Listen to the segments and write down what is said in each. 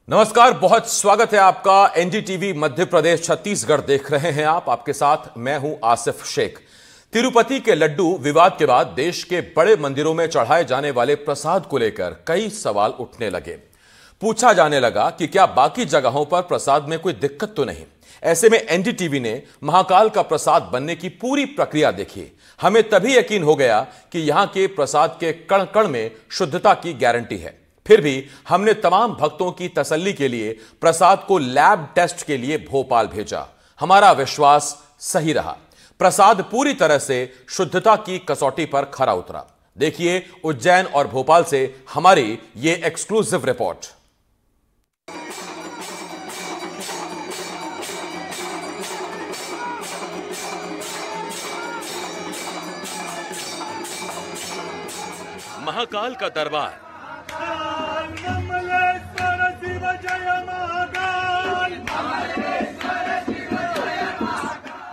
नमस्कार, बहुत स्वागत है आपका। एनडीटीवी मध्य प्रदेश छत्तीसगढ़ देख रहे हैं आप। आपके साथ मैं हूं आसिफ शेख। तिरुपति के लड्डू विवाद के बाद देश के बड़े मंदिरों में चढ़ाए जाने वाले प्रसाद को लेकर कई सवाल उठने लगे। पूछा जाने लगा कि क्या बाकी जगहों पर प्रसाद में कोई दिक्कत तो नहीं। ऐसे में एनडीटीवी ने महाकाल का प्रसाद बनने की पूरी प्रक्रिया देखी। हमें तभी यकीन हो गया कि यहां के प्रसाद के कण कण में शुद्धता की गारंटी है। फिर भी हमने तमाम भक्तों की तसल्ली के लिए प्रसाद को लैब टेस्ट के लिए भोपाल भेजा। हमारा विश्वास सही रहा। प्रसाद पूरी तरह से शुद्धता की कसौटी पर खरा उतरा। देखिए उज्जैन और भोपाल से हमारी ये एक्सक्लूसिव रिपोर्ट। महाकाल का दरबार,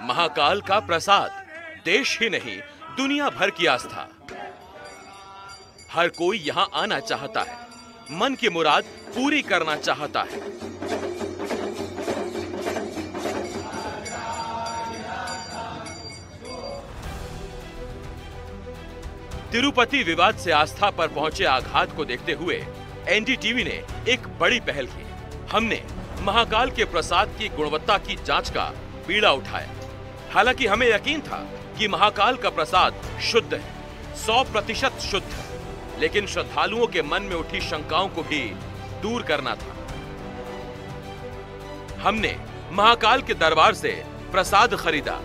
महाकाल का प्रसाद देश ही नहीं दुनिया भर की आस्था। हर कोई यहां आना चाहता है, मन की मुराद पूरी करना चाहता है। तिरुपति विवाद से आस्था पर पहुंचे आघात को देखते हुए एनडीटीवी ने एक बड़ी पहल की। हमने महाकाल के प्रसाद की गुणवत्ता की जांच का बीड़ा उठाया। हालांकि हमें यकीन था कि महाकाल का प्रसाद शुद्ध है, 100% शुद्ध है, लेकिन श्रद्धालुओं के मन में उठी शंकाओं को भी दूर करना था। हमने महाकाल के दरबार से प्रसाद खरीदा।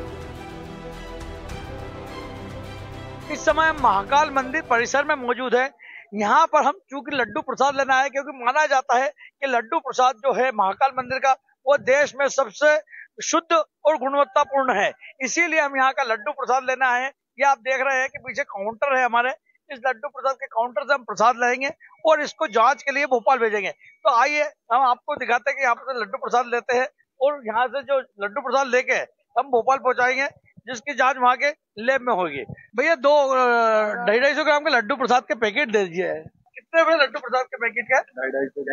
इस समय हम महाकाल मंदिर परिसर में मौजूद है। यहाँ पर हम चूंकि लड्डू प्रसाद लेना है, क्योंकि माना जाता है कि लड्डू प्रसाद जो है महाकाल मंदिर का, वो देश में सबसे शुद्ध और गुणवत्तापूर्ण है। इसीलिए हम यहाँ का लड्डू प्रसाद लेना है। ये आप देख रहे हैं कि पीछे काउंटर है हमारे। इस लड्डू प्रसाद के काउंटर से हम प्रसाद लेंगे और इसको जांच के लिए भोपाल भेजेंगे। तो आइए हम आपको दिखाते हैं कि यहाँ पर लड्डू प्रसाद लेते हैं और यहाँ से जो लड्डू प्रसाद लेके हम भोपाल पहुंचाएंगे, जिसकी जांच वहाँ के लैब में होगी। भैया 250-250 ग्राम के लड्डू प्रसाद के पैकेट दे दीजिए। कितने रुपए लड्डू प्रसाद के पैकेट का? 250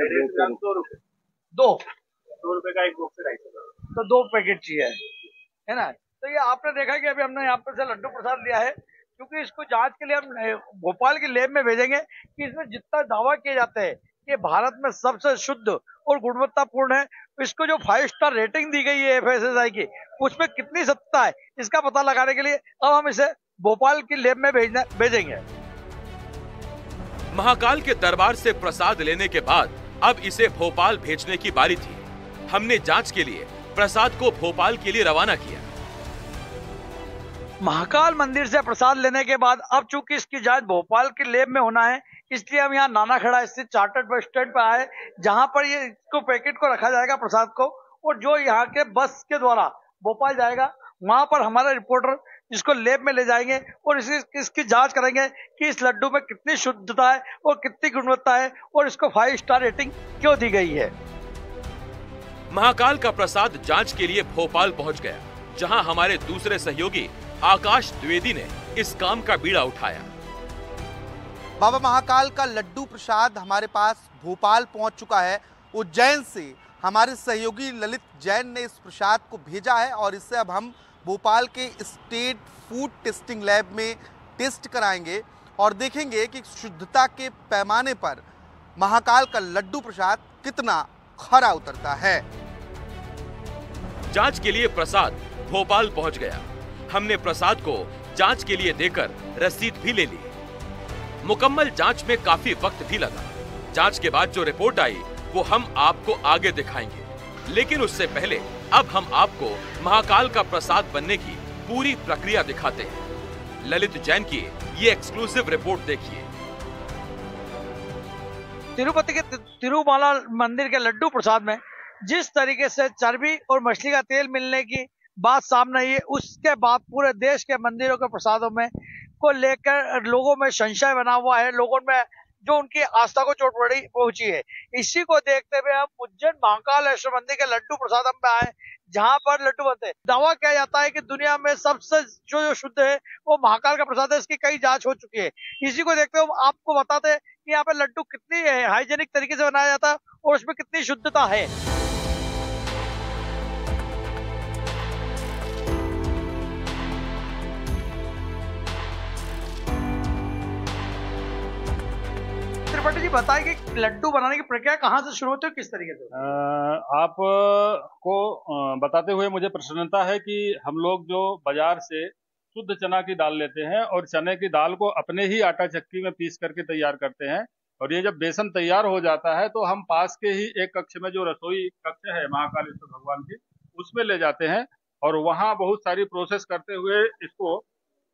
₹2 का एक बॉक्स है, 250 तो 2 पैकेट चाहिए, है ना। तो ये आपने देखा कि अभी हमने यहाँ पर से लड्डू प्रसाद लिया है, क्योंकि इसको जांच के लिए हम भोपाल की लैब में भेजेंगे कि इसमें जितना दावा किए जाते हैं कि भारत में सबसे शुद्ध और गुणवत्तापूर्ण है, इसको जो 5 स्टार रेटिंग दी गई है एफएसएसआई की, उसमें कितनी सत्ता है इसका पता लगाने के लिए अब हम इसे भोपाल की लैब में भेजेंगे। महाकाल के दरबार से प्रसाद लेने के बाद अब इसे भोपाल भेजने की बारी थी। हमने जांच के लिए प्रसाद को भोपाल के लिए रवाना किया। महाकाल मंदिर से प्रसाद लेने के बाद अब चूंकि इसकी जांच भोपाल की लैब में होना है, इसलिए हम यहाँ नानाखेड़ा स्थित चार्टर्ड बस स्टैंड पर आए, जहां पर ये इसको पैकेट को रखा जाएगा प्रसाद को, और जो यहाँ के बस के द्वारा भोपाल जाएगा, वहां पर हमारा रिपोर्टर इसको लैब में ले जाएंगे और इसकी जांच करेंगे कि इस लड्डू में कितनी शुद्धता है और कितनी गुणवत्ता है और इसको 5 स्टार रेटिंग क्यों दी गई है। महाकाल का प्रसाद जांच के लिए भोपाल पहुंच गया, जहां हमारे दूसरे सहयोगी आकाश द्विवेदी ने इस काम का बीड़ा उठाया। बाबा महाकाल का लड्डू प्रसाद हमारे पास भोपाल पहुंच चुका है। उज्जैन से हमारे सहयोगी ललित जैन ने इस प्रसाद को भेजा है और इससे अब हम भोपाल के स्टेट फूड टेस्टिंग लैब में टेस्ट कराएंगे और देखेंगे कि शुद्धता के पैमाने पर महाकाल का लड्डू प्रसाद कितना खरा उतरता है। जांच के लिए प्रसाद भोपाल पहुंच गया। हमने प्रसाद को जांच के लिए देकर रसीद भी ले ली। मुकम्मल जांच में काफी वक्त भी लगा। जांच के बाद जो रिपोर्ट आई वो हम आपको आगे दिखाएंगे, लेकिन उससे पहले अब हम आपको महाकाल का प्रसाद बनने की पूरी प्रक्रिया दिखाते हैं। ललित जैन की ये एक्सक्लूसिव रिपोर्ट देखिए। तिरुपति के तिरुमाला मंदिर के लड्डू प्रसाद में जिस तरीके से चर्बी और मछली का तेल मिलने की बात सामने आई है, उसके बाद पूरे देश के मंदिरों के प्रसादों में को लेकर लोगों में संशय बना हुआ है। लोगों में जो उनकी आस्था को चोट पहुंची है। इसी को देखते हुए हम उज्जैन महाकालेश्वर मंदिर के लड्डू प्रसादम पे आए, जहां पर लड्डू बनते हैं। दावा किया जाता है कि दुनिया में सबसे जो शुद्ध है वो महाकाल का प्रसाद है। इसकी कई जांच हो चुकी है। इसी को देखते हुए आपको बताते हैं कि यहाँ पे लड्डू कितनी हाइजेनिक तरीके से बनाया जाता है और उसमें कितनी शुद्धता है। त्रिपाठी जी बताइए कि लड्डू बनाने की प्रक्रिया कहाँ से शुरू होती है, किस तरीके से? आप को बताते हुए मुझे प्रसन्नता है कि हम लोग जो बाजार से शुद्ध चना की दाल लेते हैं और चने की दाल को अपने ही आटा चक्की में पीस करके तैयार करते हैं, और ये जब बेसन तैयार हो जाता है तो हम पास के ही एक कक्ष में, जो रसोई कक्ष है महाकालेश्वर भगवान की, उसमें ले जाते हैं और वहाँ बहुत सारी प्रोसेस करते हुए इसको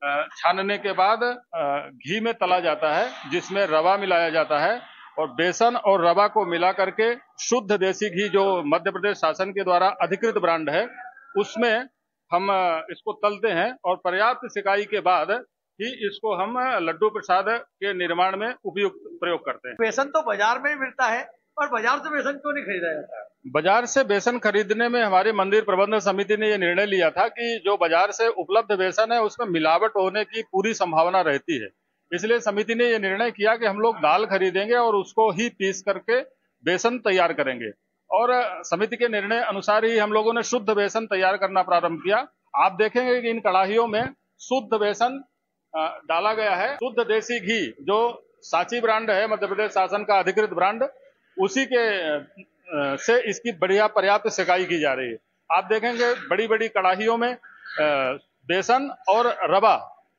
छानने के बाद घी में तला जाता है, जिसमें रवा मिलाया जाता है, और बेसन और रवा को मिला करके शुद्ध देसी घी जो मध्य प्रदेश शासन के द्वारा अधिकृत ब्रांड है, उसमें हम इसको तलते हैं और पर्याप्त सिकाई के बाद ही इसको हम लड्डू प्रसाद के निर्माण में उपयुक्त प्रयोग करते हैं। बेसन तो बाजार में ही मिलता है, और बाजार से बेसन क्यों नहीं खरीदा जाता है? बाजार से बेसन खरीदने में हमारी मंदिर प्रबंधन समिति ने यह निर्णय लिया था कि जो बाजार से उपलब्ध बेसन है उसमें मिलावट होने की पूरी संभावना रहती है, इसलिए समिति ने यह निर्णय किया कि हम लोग दाल खरीदेंगे और उसको ही पीस करके बेसन तैयार करेंगे, और समिति के निर्णय अनुसार ही हम लोगों ने शुद्ध बेसन तैयार करना प्रारंभ किया। आप देखेंगे कि इन कड़ाहियों में शुद्ध बेसन डाला गया है, शुद्ध देसी घी जो सांची ब्रांड है, मध्य प्रदेश शासन का अधिकृत ब्रांड, उसी के से इसकी बढ़िया पर्याप्त सिकाई की जा रही है। आप देखेंगे बड़ी बड़ी कड़ाहियों में बेसन और रवा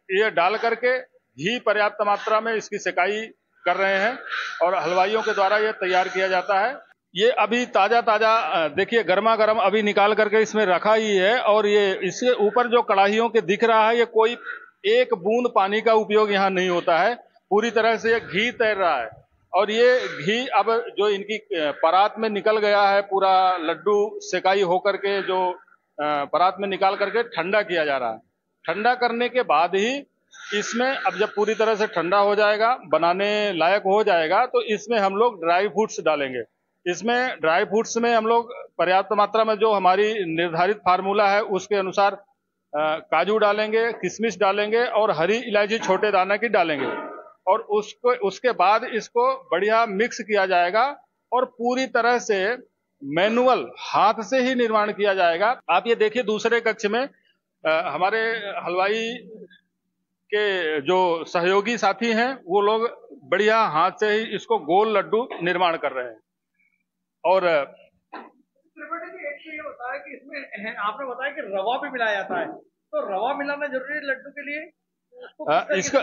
ये डाल करके घी पर्याप्त मात्रा में इसकी सिकाई कर रहे हैं, और हलवाइयों के द्वारा ये तैयार किया जाता है। ये अभी ताजा ताजा देखिए गर्मा गर्म अभी निकाल करके इसमें रखा ही है, और ये इसके ऊपर जो कड़ाहियों के दिख रहा है, ये कोई एक बूंद पानी का उपयोग यहाँ नहीं होता है, पूरी तरह से ये घी तैर रहा है, और ये घी अब जो इनकी परात में निकल गया है, पूरा लड्डू सिकाई होकर के जो परात में निकाल करके ठंडा किया जा रहा है। ठंडा करने के बाद ही इसमें, अब जब पूरी तरह से ठंडा हो जाएगा, बनाने लायक हो जाएगा, तो इसमें हम लोग ड्राई फ्रूट्स डालेंगे। इसमें ड्राई फ्रूट्स में हम लोग पर्याप्त मात्रा में, जो हमारी निर्धारित फार्मूला है उसके अनुसार, काजू डालेंगे, किशमिश डालेंगे और हरी इलायची छोटे दाने की डालेंगे, और उसके बाद इसको बढ़िया मिक्स किया जाएगा और पूरी तरह से मैनुअल हाथ से ही निर्माण किया जाएगा। आप ये देखिए दूसरे कक्ष में हमारे हलवाई के जो सहयोगी साथी हैं, वो लोग बढ़िया हाथ से ही इसको गोल लड्डू निर्माण कर रहे हैं। और ये होता है कि इसमें आपने बताया कि रवा भी मिलाया जाता है, तो रवा मिलाना जरूरी है लड्डू के लिए? इसका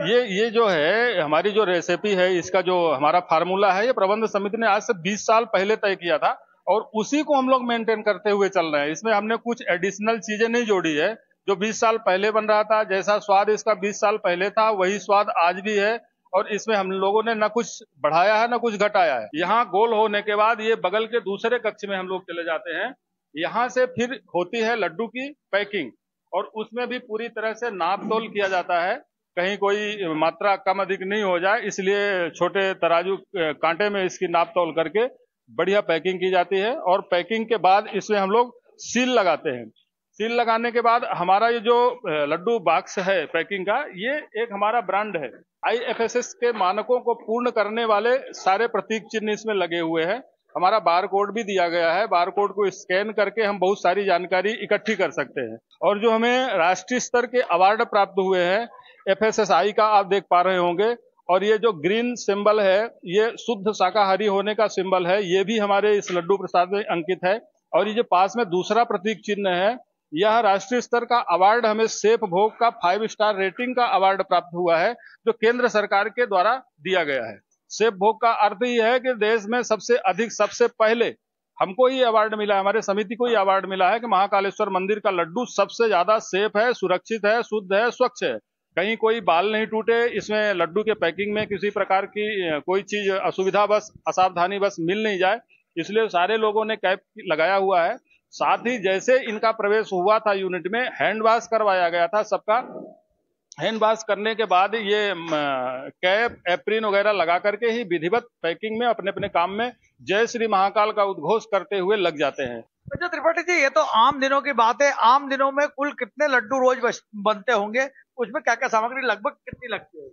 ये जो है हमारी जो रेसिपी है, इसका जो हमारा फार्मूला है, ये प्रबंध समिति ने आज से 20 साल पहले तय किया था, और उसी को हम लोग मेंटेन करते हुए चल रहे हैं। इसमें हमने कुछ एडिशनल चीजें नहीं जोड़ी है। जो 20 साल पहले बन रहा था, जैसा स्वाद इसका 20 साल पहले था, वही स्वाद आज भी है, और इसमें हम लोगों ने न कुछ बढ़ाया है न कुछ घटाया है। यहाँ गोल होने के बाद ये बगल के दूसरे कक्ष में हम लोग चले जाते हैं। यहाँ से फिर होती है लड्डू की पैकिंग, और उसमें भी पूरी तरह से नाप तोल किया जाता है, कहीं कोई मात्रा कम अधिक नहीं हो जाए, इसलिए छोटे तराजू कांटे में इसकी नाप तोल करके बढ़िया पैकिंग की जाती है। और पैकिंग के बाद इसमें हम लोग सील लगाते हैं। सील लगाने के बाद हमारा ये जो लड्डू बॉक्स है पैकिंग का, ये एक हमारा ब्रांड है। IFSS के मानकों को पूर्ण करने वाले सारे प्रतीक चिन्ह इसमें लगे हुए हैं। हमारा बार कोड भी दिया गया है, बार कोड को स्कैन करके हम बहुत सारी जानकारी इकट्ठी कर सकते हैं। और जो हमें राष्ट्रीय स्तर के अवार्ड प्राप्त हुए हैं, FSSAI का आप देख पा रहे होंगे, और ये जो ग्रीन सिंबल है, ये शुद्ध शाकाहारी होने का सिंबल है, ये भी हमारे इस लड्डू प्रसाद में अंकित है। और ये जो पास में दूसरा प्रतीक चिन्ह है, यह राष्ट्रीय स्तर का अवार्ड हमें सेफ भोग का 5 स्टार रेटिंग का अवार्ड प्राप्त हुआ है, जो केंद्र सरकार के द्वारा दिया गया है। सेफ भोग का अर्थ ही है कि देश में सबसे अधिक, सबसे पहले हमको ये अवार्ड मिला है, हमारे समिति को ये अवार्ड मिला है कि महाकालेश्वर मंदिर का लड्डू सबसे ज्यादा सेफ है, सुरक्षित है, शुद्ध है, स्वच्छ है। कहीं कोई बाल नहीं टूटे, इसमें लड्डू के पैकिंग में किसी प्रकार की कोई चीज असुविधा बस, असावधानी बस मिल नहीं जाए, इसलिए सारे लोगों ने कैप लगाया हुआ है। साथ ही जैसे इनका प्रवेश हुआ था यूनिट में, हैंड वॉश करवाया गया था सबका। हैंड वॉश करने के बाद ये कैप, एप्रिन वगैरह लगा करके ही विधिवत पैकिंग में अपने अपने काम में जय श्री महाकाल का उद्घोष करते हुए लग जाते हैं। अच्छा त्रिपाठी जी, ये तो आम दिनों की बात है। आम दिनों में कुल कितने लड्डू रोज बनते होंगे? उसमें क्या क्या सामग्री लगभग कितनी लगती है?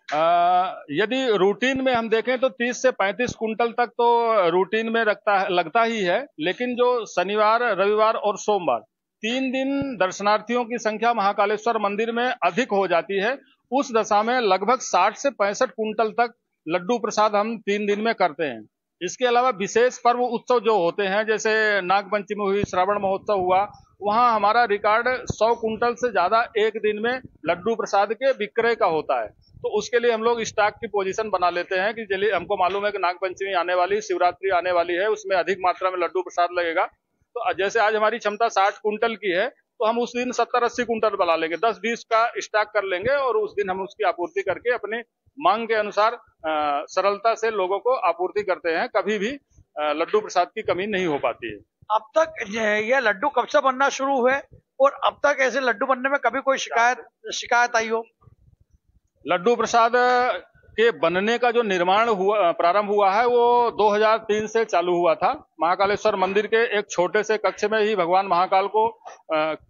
यदि रूटीन में हम देखें तो 30 से 35 कुंटल तक तो रूटीन में लगता ही है, लेकिन जो शनिवार, रविवार और सोमवार 3 दिन दर्शनार्थियों की संख्या महाकालेश्वर मंदिर में अधिक हो जाती है, उस दशा में लगभग 60 से 65 कुंटल तक लड्डू प्रसाद हम 3 दिन में करते हैं। इसके अलावा विशेष पर्व उत्सव जो होते हैं, जैसे नाग पंचमी हुई, श्रावण महोत्सव हुआ, वहां हमारा रिकॉर्ड 100 कुंटल से ज्यादा एक दिन में लड्डू प्रसाद के विक्रय का होता है। तो उसके लिए हम लोग स्टॉक की पोजीशन बना लेते हैं कि चलिए हमको मालूम है कि नाग पंचमी आने वाली, शिवरात्रि आने वाली है, उसमें अधिक मात्रा में लड्डू प्रसाद लगेगा। तो जैसे आज हमारी क्षमता 60 कुंटल की है, तो हम उस दिन 70-80 कुंटल बना लेंगे, 10-20 का स्टॉक कर लेंगे और उस दिन हम उसकी आपूर्ति करके अपने मांग के अनुसार सरलता से लोगों को आपूर्ति करते हैं। कभी भी लड्डू प्रसाद की कमी नहीं हो पाती है। अब तक ये लड्डू कब से बनना शुरू हुए और अब तक ऐसे लड्डू बनने में कभी कोई शिकायत आई हो? लड्डू प्रसाद के बनने का जो निर्माण प्रारंभ हुआ है वो 2003 से चालू हुआ था। महाकालेश्वर मंदिर के एक छोटे से कक्ष में ही भगवान महाकाल को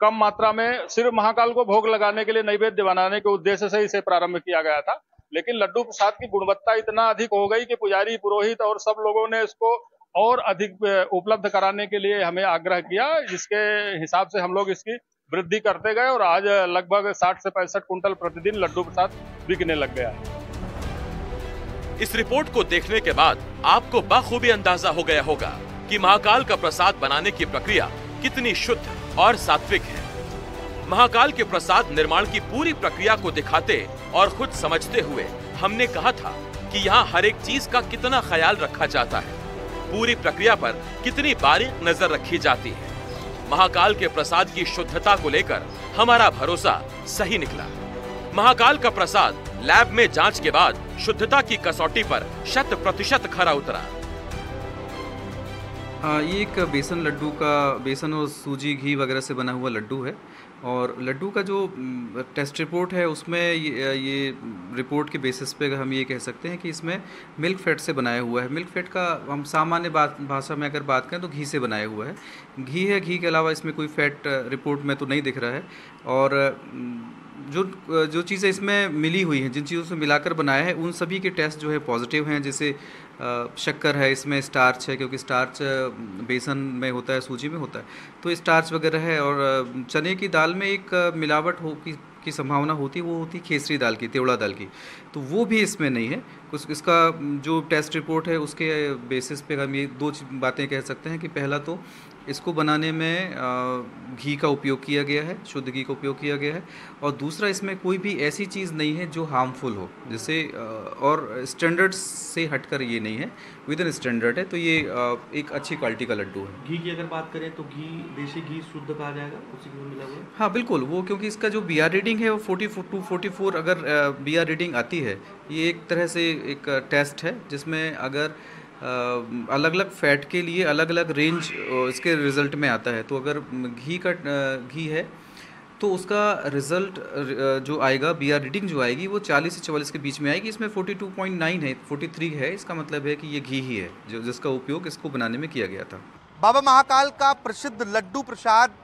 कम मात्रा में सिर्फ महाकाल को भोग लगाने के लिए नैवेद्य बनाने के उद्देश्य से इसे प्रारंभ किया गया था। लेकिन लड्डू प्रसाद की गुणवत्ता इतना अधिक हो गई कि पुजारी, पुरोहित और सब लोगों ने इसको और अधिक उपलब्ध कराने के लिए हमें आग्रह किया, जिसके हिसाब से हम लोग इसकी वृद्धि करते गए और आज लगभग 60 से 65 कुंटल प्रतिदिन लड्डू प्रसाद बिकने लग गया। इस रिपोर्ट को देखने के बाद आपको बखूबी अंदाजा हो गया होगा कि महाकाल का प्रसाद बनाने की प्रक्रिया कितनी शुद्ध और सात्विक है। महाकाल के प्रसाद निर्माण की पूरी प्रक्रिया को दिखाते और खुद समझते हुए हमने कहा था कि यहाँ हर एक चीज का कितना ख्याल रखा जाता है, पूरी प्रक्रिया पर कितनी बारीक नजर रखी जाती है। महाकाल के प्रसाद की शुद्धता को लेकर हमारा भरोसा सही निकला। महाकाल का प्रसाद लैब में जांच के बाद शुद्धता की कसौटी पर 100% खरा उतरा। ये एक बेसन लड्डू का, बेसन और सूजी, घी वगैरह से बना हुआ लड्डू है। और लड्डू का जो टेस्ट रिपोर्ट है उसमें ये रिपोर्ट के बेसिस पे हम ये कह सकते हैं कि इसमें मिल्क फैट से बनाया हुआ है। मिल्क फैट का हम सामान्य भाषा में अगर बात करें तो घी से बनाया हुआ है। घी है, घी के अलावा इसमें कोई फैट रिपोर्ट में तो नहीं दिख रहा है। और जो चीज़ें इसमें मिली हुई हैं, जिन चीज़ों से मिलाकर बनाया है, उन सभी के टेस्ट जो है पॉजिटिव हैं। जैसे शक्कर है, इसमें स्टार्च है, क्योंकि स्टार्च बेसन में होता है, सूजी में होता है, तो स्टार्च वगैरह है। और चने की दाल में एक मिलावट की संभावना होती है, वो होती खेसरी दाल की, तेवड़ा दाल की, तो वो भी इसमें नहीं है। इसका जो टेस्ट रिपोर्ट है उसके बेसिस पे हम ये दो बातें कह सकते हैं कि पहला तो इसको बनाने में घी का उपयोग किया गया है, शुद्ध घी का उपयोग किया गया है। और दूसरा, इसमें कोई भी ऐसी चीज़ नहीं है जो हार्मफुल हो, जैसे और स्टैंडर्ड से हटकर ये नहीं है, विद इन स्टैंडर्ड है। तो ये एक अच्छी क्वालिटी का लड्डू है। घी की अगर बात करें तो घी, देसी घी शुद्ध कहा जाएगा, उसी में मिला हुआ है? हाँ बिल्कुल, वो क्योंकि इसका जो BR रीडिंग है वो 44 अगर BR रीडिंग आती है, ये एक तरह से एक टेस्ट है जिसमें अगर अलग अलग फैट के लिए अलग अलग रेंज इसके रिज़ल्ट में आता है। तो अगर घी है तो उसका रिज़ल्ट जो आएगा, BR रीडिंग जो आएगी वो 40 से 44 के बीच में आएगी। इसमें 42.9 है, 43 है, इसका मतलब है कि ये घी ही है जिसका उपयोग इसको बनाने में किया गया था। बाबा महाकाल का प्रसिद्ध लड्डू प्रसाद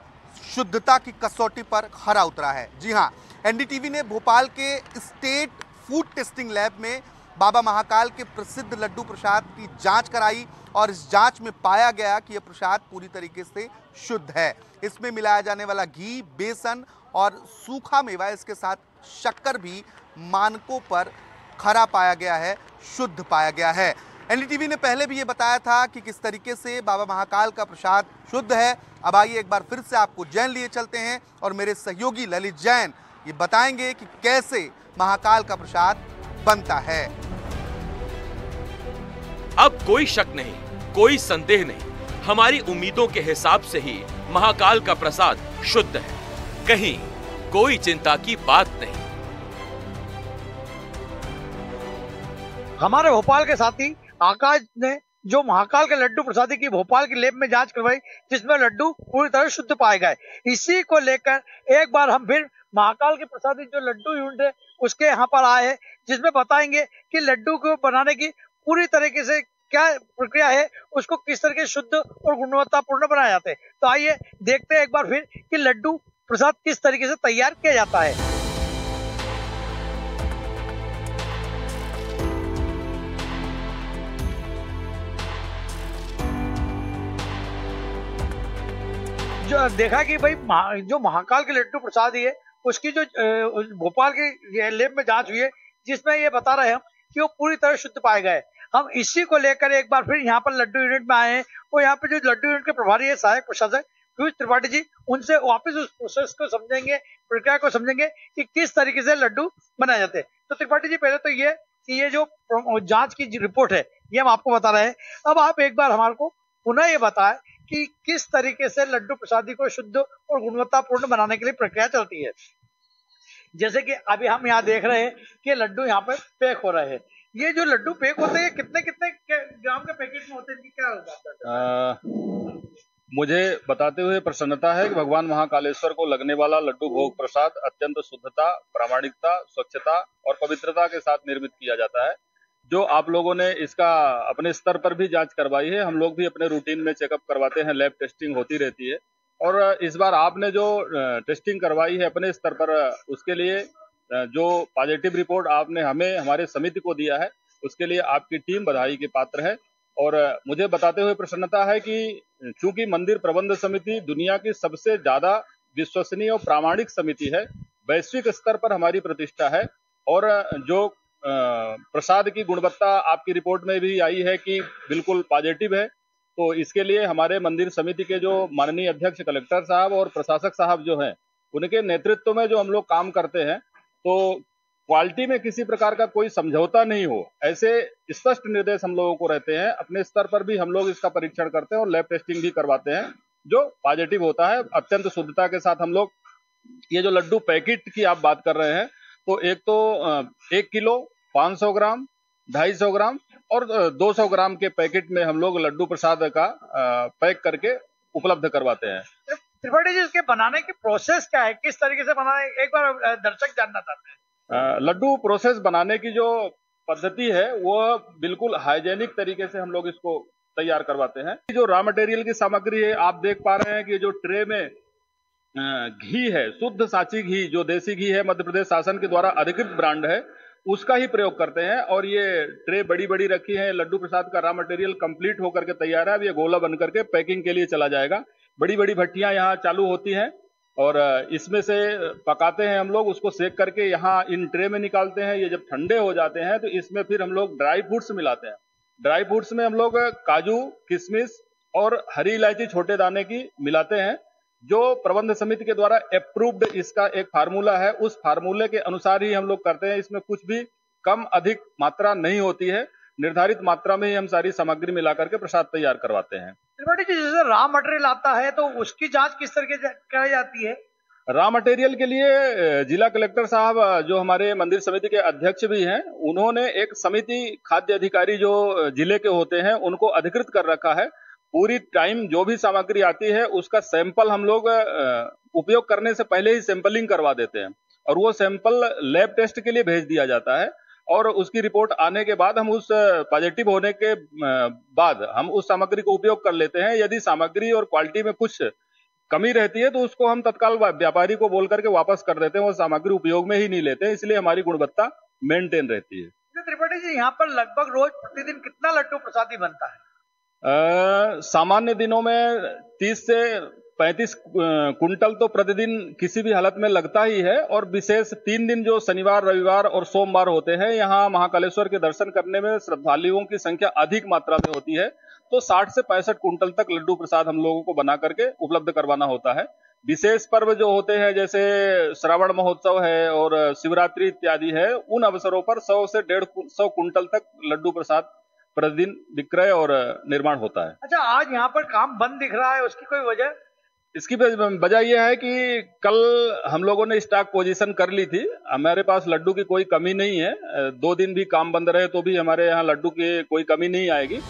शुद्धता की कसौटी पर खरा उतरा है। जी हाँ, NDTV ने भोपाल के स्टेट फूड टेस्टिंग लैब में बाबा महाकाल के प्रसिद्ध लड्डू प्रसाद की जांच कराई और इस जांच में पाया गया कि यह प्रसाद पूरी तरीके से शुद्ध है। इसमें मिलाया जाने वाला घी, बेसन और सूखा मेवा, इसके साथ शक्कर भी मानकों पर खरा पाया गया है, शुद्ध पाया गया है। NDTV ने पहले भी ये बताया था कि किस तरीके से बाबा महाकाल का प्रसाद शुद्ध है। अब आइए एक बार फिर से आपको जैन लिए चलते हैं और मेरे सहयोगी ललित जैन ये बताएंगे कि कैसे महाकाल का प्रसाद बनता है। अब कोई शक नहीं, कोई संदेह नहीं, हमारी उम्मीदों के हिसाब से ही महाकाल का प्रसाद शुद्ध है, कहीं कोई चिंता की बात नहीं। हमारे भोपाल के साथी आकाश ने जो महाकाल के लड्डू प्रसादी की भोपाल की लैब में जांच करवाई, जिसमें लड्डू पूरी तरह शुद्ध पाए गए। इसी को लेकर एक बार हम फिर महाकाल के प्रसादी जो लड्डू यूनिट है उसके यहाँ पर आए हैं, जिसमें बताएंगे कि लड्डू को बनाने की पूरी तरीके से क्या प्रक्रिया है, उसको किस तरह के शुद्ध और गुणवत्तापूर्ण बनाया जाता है। तो आइए देखते हैं एक बार फिर कि लड्डू प्रसाद किस तरीके से तैयार किया जाता है। जो देखा कि भाई जो महाकाल के लड्डू प्रसाद है उसकी जो भोपाल की लैब में जांच हुई है, जिसमें ये बता रहे हैं कि वो पूरी तरह शुद्ध पाए गए। हम इसी को लेकर एक बार फिर यहाँ पर लड्डू यूनिट में आए हैं और यहाँ पे जो लड्डू यूनिट के प्रभारी है सहायक प्रशासक पीयूष त्रिपाठी जी, उनसे वापस उस प्रोसेस को समझेंगे, प्रक्रिया को समझेंगे कि किस तरीके से लड्डू बनाए जाते हैं। तो त्रिपाठी जी, पहले तो ये जो जांच की रिपोर्ट है ये हम आपको बता रहे हैं। अब आप एक बार हमारे को पुनः ये बताएं कि किस तरीके से लड्डू प्रसादी को शुद्ध और गुणवत्तापूर्ण बनाने के लिए प्रक्रिया चलती है। जैसे कि अभी हम यहाँ देख रहे हैं कि लड्डू यहाँ पे पैक हो रहे हैं। ये जो लड्डू पैक होते हैं कितने कितने ग्राम के पैकेट में होते हैं, क्या होगा? मुझे बताते हुए प्रसन्नता है कि भगवान महाकालेश्वर को लगने वाला लड्डू भोग प्रसाद अत्यंत शुद्धता, प्रामाणिकता, स्वच्छता और पवित्रता के साथ निर्मित किया जाता है। जो आप लोगों ने इसका अपने स्तर पर भी जांच करवाई है, हम लोग भी अपने रूटीन में चेकअप करवाते हैं, लैब टेस्टिंग होती रहती है। और इस बार आपने जो टेस्टिंग करवाई है अपने स्तर पर, उसके लिए जो पॉजिटिव रिपोर्ट आपने हमें, हमारे समिति को दिया है, उसके लिए आपकी टीम बधाई के पात्र है। और मुझे बताते हुए प्रसन्नता है कि चूंकि मंदिर प्रबंध समिति दुनिया की सबसे ज्यादा विश्वसनीय और प्रामाणिक समिति है, वैश्विक स्तर पर हमारी प्रतिष्ठा है। और जो प्रसाद की गुणवत्ता आपकी रिपोर्ट में भी आई है कि बिल्कुल पॉजिटिव है, तो इसके लिए हमारे मंदिर समिति के जो माननीय अध्यक्ष कलेक्टर साहब और प्रशासक साहब जो हैं, उनके नेतृत्व में जो हम लोग काम करते हैं, तो क्वालिटी में किसी प्रकार का कोई समझौता नहीं हो, ऐसे स्पष्ट निर्देश हम लोगों को रहते हैं। अपने स्तर पर भी हम लोग इसका परीक्षण करते हैं और लैब टेस्टिंग भी करवाते हैं, जो पॉजिटिव होता है। अत्यंत शुद्धता के साथ हम लोग ये जो लड्डू पैकेट की आप बात कर रहे हैं, तो एक तो 1 किलो, 500 ग्राम, 250 ग्राम और 200 ग्राम के पैकेट में हम लोग लड्डू प्रसाद का पैक करके उपलब्ध करवाते हैं। त्रिपाठी जी, इसके बनाने की प्रोसेस क्या है, किस तरीके से बनाना है, एक बार दर्शक जानना चाहते हैं। लड्डू प्रोसेस बनाने की जो पद्धति है वो बिल्कुल हाइजेनिक तरीके से हम लोग इसको तैयार करवाते हैं। जो रॉ मटेरियल की सामग्री है, आप देख पा रहे हैं कि जो ट्रे में घी है, शुद्ध सांची घी, जो देसी घी है, मध्य प्रदेश शासन के द्वारा अधिकृत ब्रांड है, उसका ही प्रयोग करते हैं। और ये ट्रे बड़ी बड़ी रखी है, लड्डू प्रसाद का रॉ मटेरियल कंप्लीट होकर के तैयार है। अब ये गोला बन करके पैकिंग के लिए चला जाएगा। बड़ी बड़ी भट्टियां यहाँ चालू होती हैं और इसमें से पकाते हैं हम लोग, उसको सेक करके यहाँ इन ट्रे में निकालते हैं। ये जब ठंडे हो जाते हैं तो इसमें फिर हम लोग ड्राई फ्रूट्स मिलाते हैं। ड्राई फ्रूट्स में हम लोग काजू, किशमिश और हरी इलायची छोटे दाने की मिलाते हैं। जो प्रबंध समिति के द्वारा अप्रूव्ड इसका एक फार्मूला है, उस फार्मूले के अनुसार ही हम लोग करते हैं। इसमें कुछ भी कम अधिक मात्रा नहीं होती है, निर्धारित मात्रा में ही हम सारी सामग्री मिला करके प्रसाद तैयार करवाते हैं। त्रिपाठी जी, जैसे रॉ मटेरियल आता है तो उसकी जांच किस तरीके से कराई जाती है? रॉ मटेरियल के लिए जिला कलेक्टर साहब, जो हमारे मंदिर समिति के अध्यक्ष भी हैं, उन्होंने एक समिति खाद्य अधिकारी जो जिले के होते हैं उनको अधिकृत कर रखा है। पूरी टाइम जो भी सामग्री आती है उसका सैंपल हम लोग उपयोग करने से पहले ही सैंपलिंग करवा देते हैं और वो सैंपल लैब टेस्ट के लिए भेज दिया जाता है। और उसकी रिपोर्ट आने के बाद हम उस पॉजिटिव होने के बाद हम उस सामग्री को उपयोग कर लेते हैं। यदि सामग्री और क्वालिटी में कुछ कमी रहती है तो उसको हम तत्काल व्यापारी को बोल करके वापस कर देते हैं, वो सामग्री उपयोग में ही नहीं लेते हैं, इसलिए हमारी गुणवत्ता मेंटेन रहती है। त्रिपाठी जी, यहाँ पर लगभग रोज प्रतिदिन कितना लड्डू प्रसादी बनता है? सामान्य दिनों में 30 से 35 कुंटल तो प्रतिदिन किसी भी हालत में लगता ही है। और विशेष 3 दिन जो शनिवार, रविवार और सोमवार होते हैं, यहाँ महाकालेश्वर के दर्शन करने में श्रद्धालुओं की संख्या अधिक मात्रा में होती है, तो 60 से 65 कुंटल तक लड्डू प्रसाद हम लोगों को बना करके उपलब्ध करवाना होता है। विशेष पर्व जो होते हैं, जैसे श्रावण महोत्सव है और शिवरात्रि इत्यादि है, उन अवसरों पर 100 से 150 कुंटल तक लड्डू प्रसाद प्रतिदिन विक्रय और निर्माण होता है। अच्छा, आज यहाँ पर काम बंद दिख रहा है, उसकी कोई वजह? इसकी वजह यह है कि कल हम लोगों ने स्टॉक पोजीशन कर ली थी। हमारे पास लड्डू की कोई कमी नहीं है। 2 दिन भी काम बंद रहे तो भी हमारे यहाँ लड्डू की कोई कमी नहीं आएगी।